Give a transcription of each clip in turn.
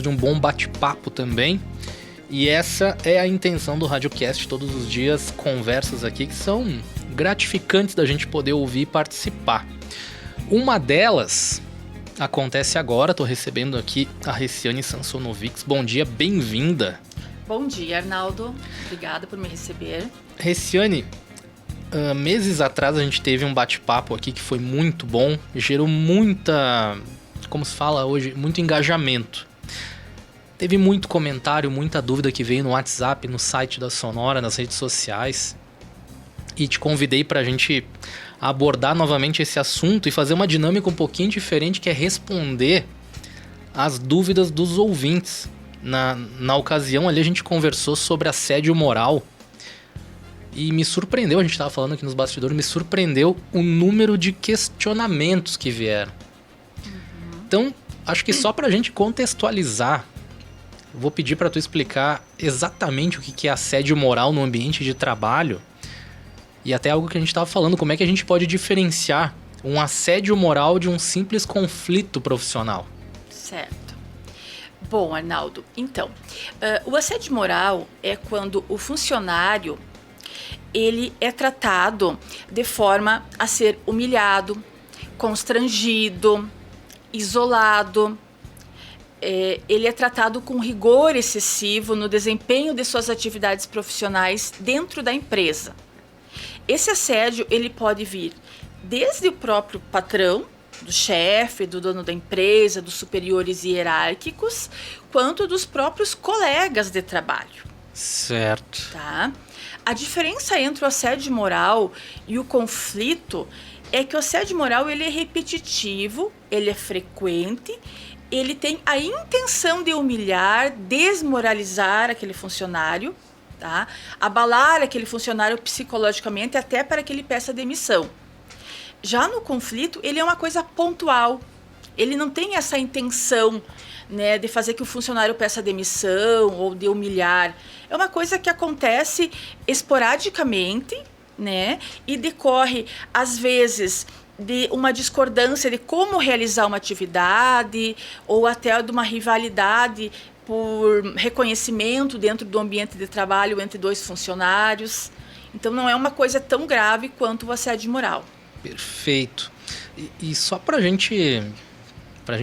de um bom bate-papo também. E essa é a intenção do RadioCast, todos os dias, conversas aqui que são gratificantes da gente poder ouvir e participar. Uma delas acontece agora, estou recebendo aqui a Ressiane Sansonovics. Bom dia, bem-vinda. Bom dia, Arnaldo. Obrigada por me receber. Ressiane, meses atrás a gente teve um bate-papo aqui que foi muito bom, gerou muita, como se fala hoje, muito engajamento. Teve muito comentário, muita dúvida que veio no WhatsApp, no site da Sonora, nas redes sociais. E te convidei para a gente abordar novamente esse assunto e fazer uma dinâmica um pouquinho diferente, que é responder as dúvidas dos ouvintes. Na ocasião ali a gente conversou sobre assédio moral e me surpreendeu, a gente estava falando aqui nos bastidores, me surpreendeu o número de questionamentos que vieram. Então, acho que só para a gente contextualizar, vou pedir para tu explicar exatamente o que é assédio moral no ambiente de trabalho e até algo que a gente estava falando, como é que a gente pode diferenciar um assédio moral de um simples conflito profissional. Certo. Bom, Arnaldo, então, o assédio moral é quando o funcionário ele é tratado de forma a ser humilhado, constrangido, isolado. Ele é tratado com rigor excessivo no desempenho de suas atividades profissionais dentro da empresa. Esse assédio ele pode vir desde o próprio patrão, do chefe, do dono da empresa, dos superiores hierárquicos, quanto dos próprios colegas de trabalho. Certo. Tá? A diferença entre o assédio moral e o conflito é que o assédio moral ele é repetitivo, ele é frequente, ele tem a intenção de humilhar, desmoralizar aquele funcionário, tá? Abalar aquele funcionário psicologicamente até para que ele peça demissão. Já no conflito, ele é uma coisa pontual, ele não tem essa intenção, né, de fazer que o funcionário peça demissão ou de humilhar. É uma coisa que acontece esporadicamente, né, e decorre, às vezes, de uma discordância de como realizar uma atividade ou até de uma rivalidade por reconhecimento dentro do ambiente de trabalho entre dois funcionários. Então, não é uma coisa tão grave quanto o assédio moral. Perfeito. E só para a gente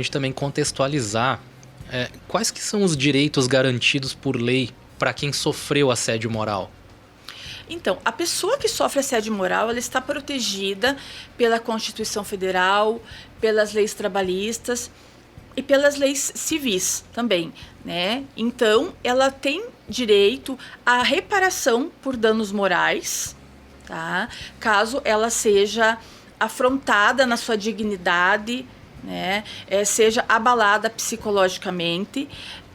também contextualizar, quais que são os direitos garantidos por lei para quem sofreu assédio moral? Então, a pessoa que sofre assédio moral, ela está protegida pela Constituição Federal, pelas leis trabalhistas e pelas leis civis também, né? Então, ela tem direito à reparação por danos morais, tá? Caso ela seja afrontada na sua dignidade, né? Seja abalada psicologicamente.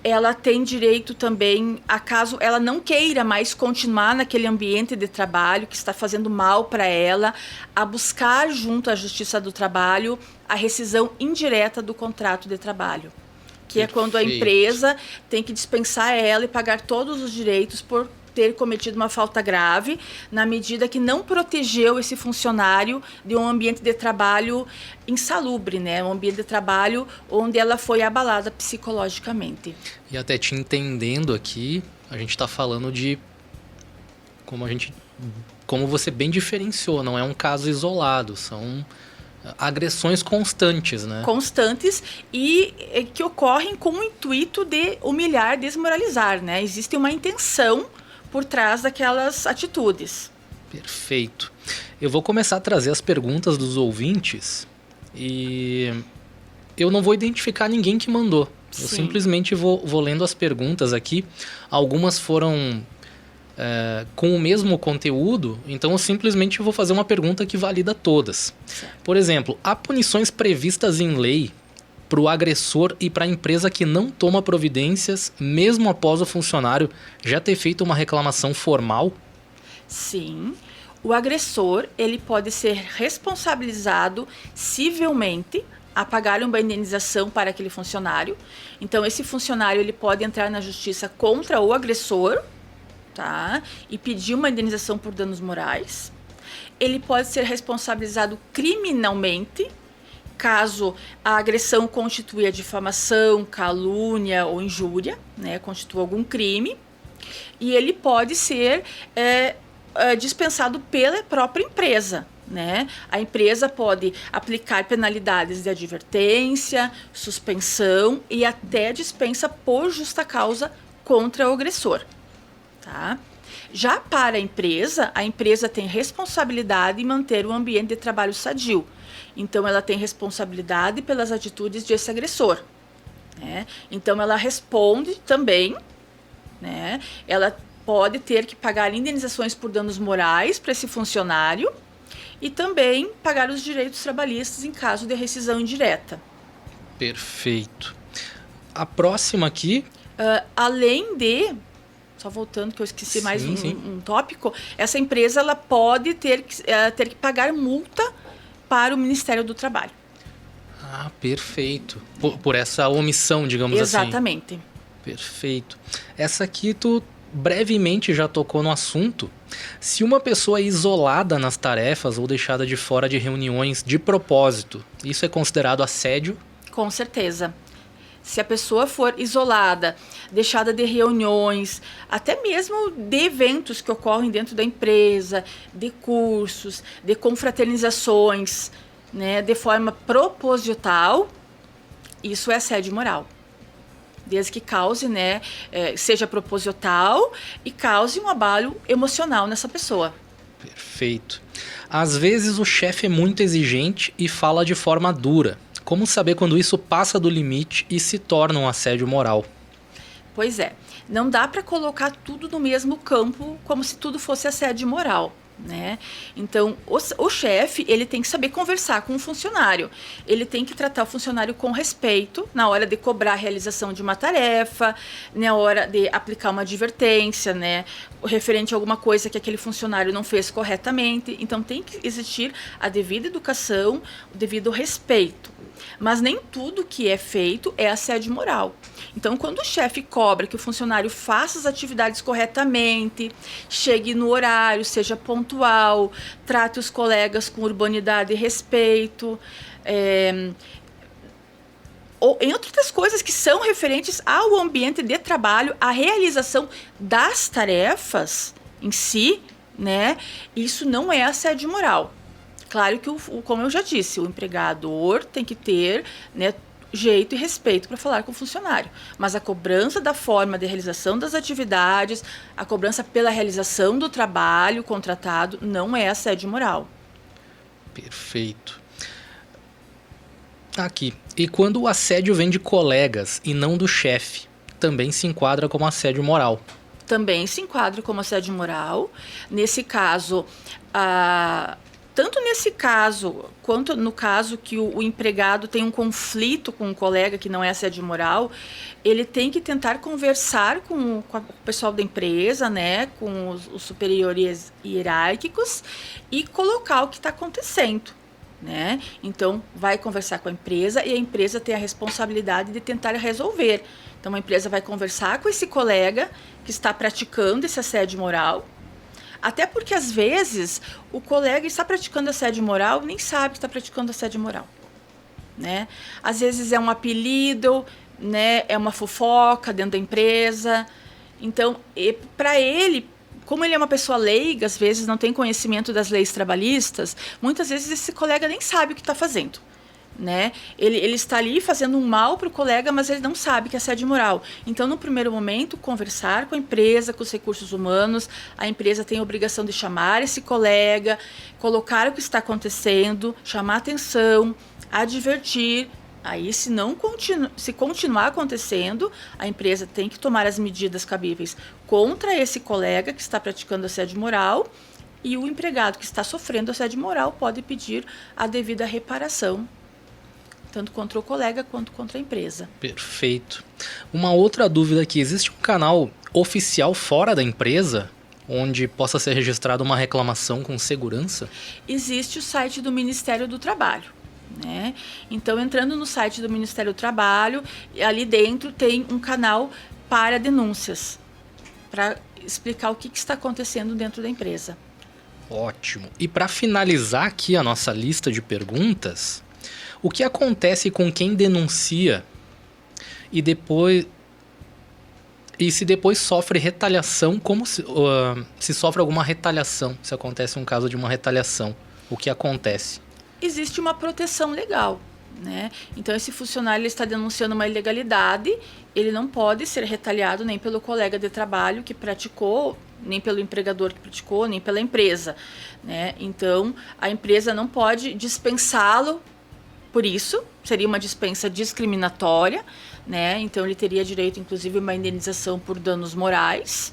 Ela tem direito também, a caso ela não queira mais continuar naquele ambiente de trabalho que está fazendo mal para ela, a buscar junto à Justiça do Trabalho a rescisão indireta do contrato de trabalho, que Perfeito. É quando a empresa tem que dispensar ela e pagar todos os direitos por ter cometido uma falta grave, na medida que não protegeu esse funcionário de um ambiente de trabalho insalubre, né? Um ambiente de trabalho onde ela foi abalada psicologicamente. E até te entendendo aqui, a gente está falando de como você bem diferenciou, não é um caso isolado, são agressões constantes, né? Constantes e que ocorrem com o intuito de humilhar, desmoralizar, né? Existe uma intenção por trás daquelas atitudes. Perfeito. Eu vou começar a trazer as perguntas dos ouvintes e eu não vou identificar ninguém que mandou. Sim. Eu simplesmente vou lendo as perguntas aqui. Algumas foram com o mesmo conteúdo, então eu simplesmente vou fazer uma pergunta que valida todas. Certo. Por exemplo, há punições previstas em lei para o agressor e para a empresa que não toma providências, mesmo após o funcionário já ter feito uma reclamação formal? Sim. O agressor ele pode ser responsabilizado civilmente a pagar uma indenização para aquele funcionário. Então, esse funcionário ele pode entrar na justiça contra o agressor, tá? E pedir uma indenização por danos morais. Ele pode ser responsabilizado criminalmente caso a agressão constitua difamação, calúnia ou injúria, né, constitua algum crime, e ele pode ser dispensado pela própria empresa. Né? A empresa pode aplicar penalidades de advertência, suspensão e até dispensa por justa causa contra o agressor. Tá? Já para a empresa tem responsabilidade em manter o ambiente de trabalho sadio. Então, ela tem responsabilidade pelas atitudes desse agressor. Né? Então, ela responde também, né? Ela pode ter que pagar indenizações por danos morais para esse funcionário e também pagar os direitos trabalhistas em caso de rescisão indireta. Perfeito. A próxima aqui... além de... Só voltando, que eu esqueci mais um tópico. Essa empresa ela pode ter que pagar multa para o Ministério do Trabalho. Ah, perfeito. Por essa omissão, digamos assim. Exatamente. Perfeito. Essa aqui tu brevemente já tocou no assunto. Se uma pessoa é isolada nas tarefas ou deixada de fora de reuniões de propósito, isso é considerado assédio? Com certeza. Se a pessoa for isolada, deixada de reuniões, até mesmo de eventos que ocorrem dentro da empresa, de cursos, de confraternizações, né, de forma proposital, isso é assédio moral. Desde que cause, né, seja proposital e cause um abalo emocional nessa pessoa. Perfeito. Às vezes o chefe é muito exigente e fala de forma dura. Como saber quando isso passa do limite e se torna um assédio moral? Pois é, não dá para colocar tudo no mesmo campo como se tudo fosse assédio moral. Né? Então, o chefe ele tem que saber conversar com o funcionário. Ele tem que tratar o funcionário com respeito na hora de cobrar a realização de uma tarefa, na hora de aplicar uma advertência, né? Referente a alguma coisa que aquele funcionário não fez corretamente. Então, tem que existir a devida educação, o devido respeito. Mas nem tudo que é feito é assédio moral. Então, quando o chefe cobra que o funcionário faça as atividades corretamente, chegue no horário, seja pontual, trate os colegas com urbanidade e respeito, entre outras coisas que são referentes ao ambiente de trabalho, à realização das tarefas em si, né? Isso não é assédio moral. Claro que, como eu já disse, o empregador tem que ter, né, jeito e respeito para falar com o funcionário. Mas a cobrança da forma de realização das atividades, a cobrança pela realização do trabalho contratado, não é assédio moral. Perfeito. Aqui. E quando o assédio vem de colegas e não do chefe, também se enquadra como assédio moral? Também se enquadra como assédio moral. Nesse caso, tanto nesse caso, quanto no caso que o empregado tem um conflito com um colega que não é assédio moral, ele tem que tentar conversar com o pessoal da empresa, né, com os superiores hierárquicos e colocar o que está acontecendo. Né? Então, vai conversar com a empresa e a empresa tem a responsabilidade de tentar resolver. Então, a empresa vai conversar com esse colega que está praticando esse assédio moral. Até porque, às vezes, o colega está praticando assédio moral e nem sabe que está praticando assédio moral. Né? Às vezes é um apelido, né? É uma fofoca dentro da empresa. Então, para ele, como ele é uma pessoa leiga, às vezes não tem conhecimento das leis trabalhistas, muitas vezes esse colega nem sabe o que está fazendo. Né? Ele está ali fazendo um mal para o colega, mas ele não sabe que é assédio moral. Então, no primeiro momento, conversar com a empresa, com os recursos humanos, a empresa tem a obrigação de chamar esse colega, colocar o que está acontecendo, chamar atenção, advertir. Aí, se continuar acontecendo, a empresa tem que tomar as medidas cabíveis contra esse colega que está praticando assédio moral, e o empregado que está sofrendo assédio moral pode pedir a devida reparação, tanto contra o colega quanto contra a empresa. Perfeito. Uma outra dúvida aqui, existe um canal oficial fora da empresa onde possa ser registrada uma reclamação com segurança? Existe o site do Ministério do Trabalho. Né? Então, entrando no site do Ministério do Trabalho, ali dentro tem um canal para denúncias, para explicar o que está acontecendo dentro da empresa. Ótimo. E para finalizar aqui a nossa lista de perguntas, O que acontece com quem denuncia e depois... E se depois sofre retaliação, como se sofre alguma retaliação, se acontece um caso de uma retaliação, o que acontece? Existe uma proteção legal, né? Então, esse funcionário ele está denunciando uma ilegalidade, ele não pode ser retaliado nem pelo colega de trabalho que praticou, nem pelo empregador que praticou, nem pela empresa, né? Então, a empresa não pode dispensá-lo por isso, seria uma dispensa discriminatória, né? Então, ele teria direito, inclusive, a uma indenização por danos morais,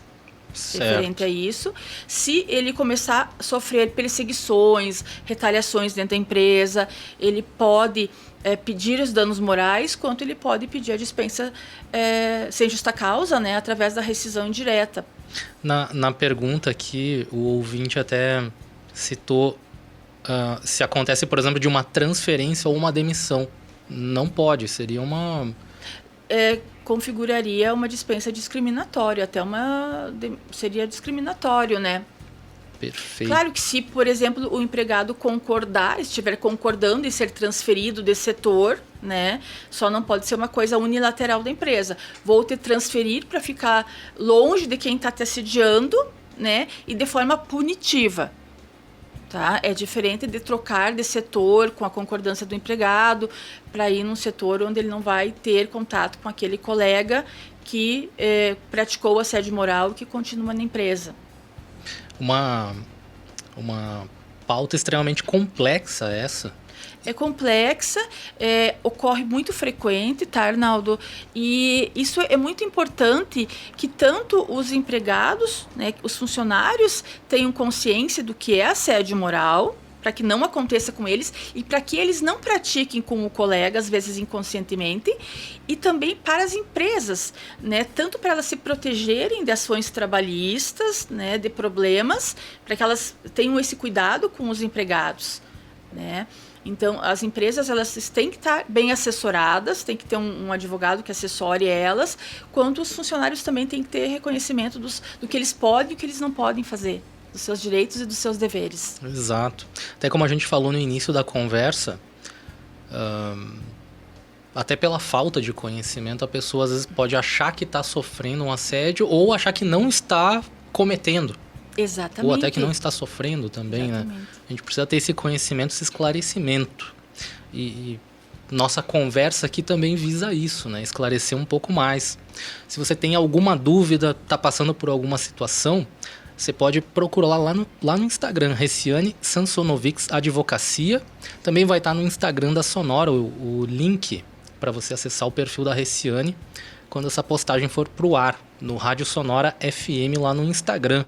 referente a isso. Se ele começar a sofrer perseguições, retaliações dentro da empresa, ele pode pedir os danos morais, quanto ele pode pedir a dispensa sem justa causa, né? Através da rescisão indireta. Na pergunta aqui, o ouvinte até citou se acontece, por exemplo, de uma transferência ou uma demissão. Não pode, seria uma... configuraria uma dispensa discriminatória, seria discriminatório, né? Perfeito. Claro que se, por exemplo, o empregado estiver concordando em ser transferido desse setor, né? Só não pode ser uma coisa unilateral da empresa. Vou te transferir para ficar longe de quem está te assediando, né? E de forma punitiva. Tá? É diferente de trocar de setor com a concordância do empregado para ir num setor onde ele não vai ter contato com aquele colega que praticou assédio moral e que continua na empresa. Uma pauta extremamente complexa essa. É complexa, ocorre muito frequente, tá, Arnaldo? E isso é muito importante que tanto os empregados, né, os funcionários tenham consciência do que é assédio moral, para que não aconteça com eles e para que eles não pratiquem com o colega, às vezes inconscientemente, e também para as empresas, né, tanto para elas se protegerem de ações trabalhistas, né, de problemas, para que elas tenham esse cuidado com os empregados, né? Então, as empresas elas têm que estar bem assessoradas, tem que ter um advogado que assessore elas, quanto os funcionários também têm que ter reconhecimento do que eles podem e o que eles não podem fazer, dos seus direitos e dos seus deveres. Exato. Até como a gente falou no início da conversa, até pela falta de conhecimento, a pessoa às vezes pode achar que está sofrendo um assédio ou achar que não está cometendo. Exatamente. Ou até que não está sofrendo também, Exatamente. né? A gente precisa ter esse conhecimento, esse esclarecimento. E nossa conversa aqui também visa isso, né? Esclarecer um pouco mais. Se você tem alguma dúvida, está passando por alguma situação, você pode procurar lá no Instagram, Reciane Sansonovics Advocacia. Também vai estar no Instagram da Sonora o link para você acessar o perfil da Reciane quando essa postagem for pro ar, no Rádio Sonora FM lá no Instagram.